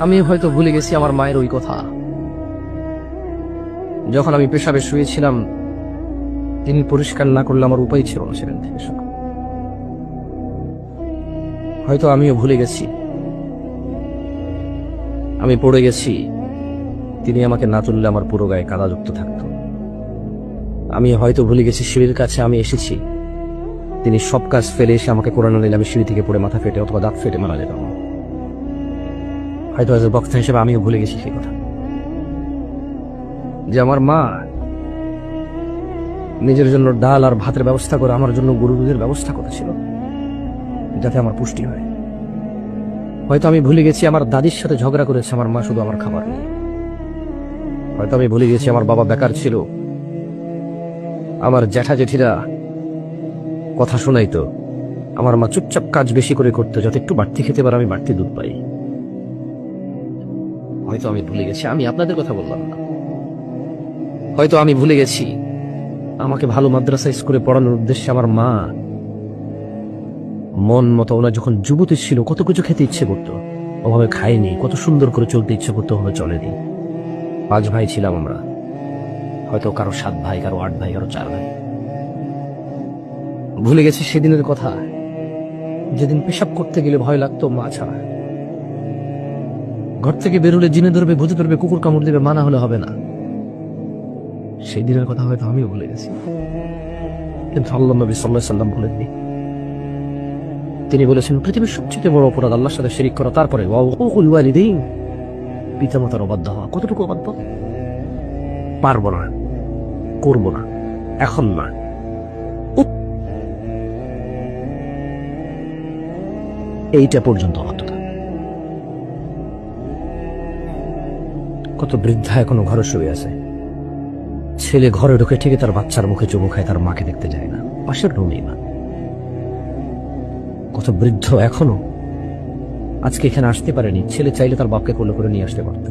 আমি হয়তো ভুলে গেছি আমার মায়ের ওই কথা, যখন আমি পেশাবে শুয়েছিলাম তিনি পরিষ্কার না করলে আমার উপায় ছিল না সেখান থেকে সব। হয়তো আমিও ভুলে গেছি, আমি পড়ে গেছি, তিনি আমাকে না তুললে আমার পুরো গায়ে কাদাযুক্ত থাকতো। আমি হয়তো ভুলে গেছি সিঁড়ির কাছে আমি এসেছি, তিনি সব কাজ ফেলে এসে আমাকে কোরআন নিলে আমি সিঁড়ি থেকে পড়ে মাথা ফেটে অথবা দাঁত ফেটে মারা যেতাম। হয়তো আজ বক্তা হিসেবে আমিও ভুলে গেছি সেই কথা, যে আমার মা নিজের জন্য ডাল আর ভাতের ব্যবস্থা করে আমার জন্য গরু দুধের ব্যবস্থা করেছিল যাতে আমার পুষ্টি হয়। হয়তো আমি ভুলে গেছি আমার দাদির সাথে ঝগড়া করেছে আমার মা শুধু আমার খাবার নিয়ে। হয়তো আমি ভুলে গেছি আমার বাবা বেকার ছিল, আমার জ্যাঠা জেঠিরা কথা শোনাইতো, আমার মা চুপচাপ কাজ বেশি করে করতো যাতে একটু বাড়তি খেতে পারে, আমি বাড়তি দুধ পাই। হয়তো আমি ভুলে গেছি, আমি আপনাদের কথা বললাম না, হয়তো আমি ভুলে গেছি আমাকে ভালো মাদ্রাসা স্কুলে পড়ানোর উদ্দেশ্যে আমার মা মন মতো, ওনার যখন যুবতী ছিল কত কিছু খেতে ইচ্ছে করতো, ওভাবে খাইনি, কত সুন্দর করে চলতে ইচ্ছে করতো, ওভাবে চলেনি। 5 ভাই ছিলাম আমরা, হয়তো কারো 7 ভাই, কারো 8 ভাই, কারো 4 ভাই। ভুলে গেছি সেদিনের কথা, যেদিন পেশাব করতে গেলে ভয় লাগতো মা ছাড়া। ঘর থেকে বেরোলে জিনে ধরবে, ভূতে ধরবে, কুকুর কামড় দেবে, মানা হলে হবে না। সেই দিনের কথা হয়তো আমিও ভুলে গেছি, কিন্তু আল্লাহ নবী সাল্লাল্লাহু আলাইহি সাল্লাম বলেননি। তিনি বলেছেন পৃথিবীর সবচেয়ে বড় অপরাধ আল্লাহর সাথে শিরিক করা, তারপরে ওয়াকুল ওয়ালিদাইন, পিতামাতার অবাধ্য হওয়া। কতটুকু অবাধ্য? পারবো না, করবো না, এখন না। এইটা পর্যন্ত অবাধ্যতা। কত বৃদ্ধা এখনো ঘরে শুয়ে আছে, ছেলে ঘরে ঢুকে ঠিকই তার বাচ্চার মুখে চুমু খায়, তার মাকে দেখতে যায় না, পাশের রুমেই না। কত বৃদ্ধ এখনো আজকে এখানে আসতে পারেনি, ছেলে চাইলে তার বাপকে কোলে করে নিয়ে আসতে পারত।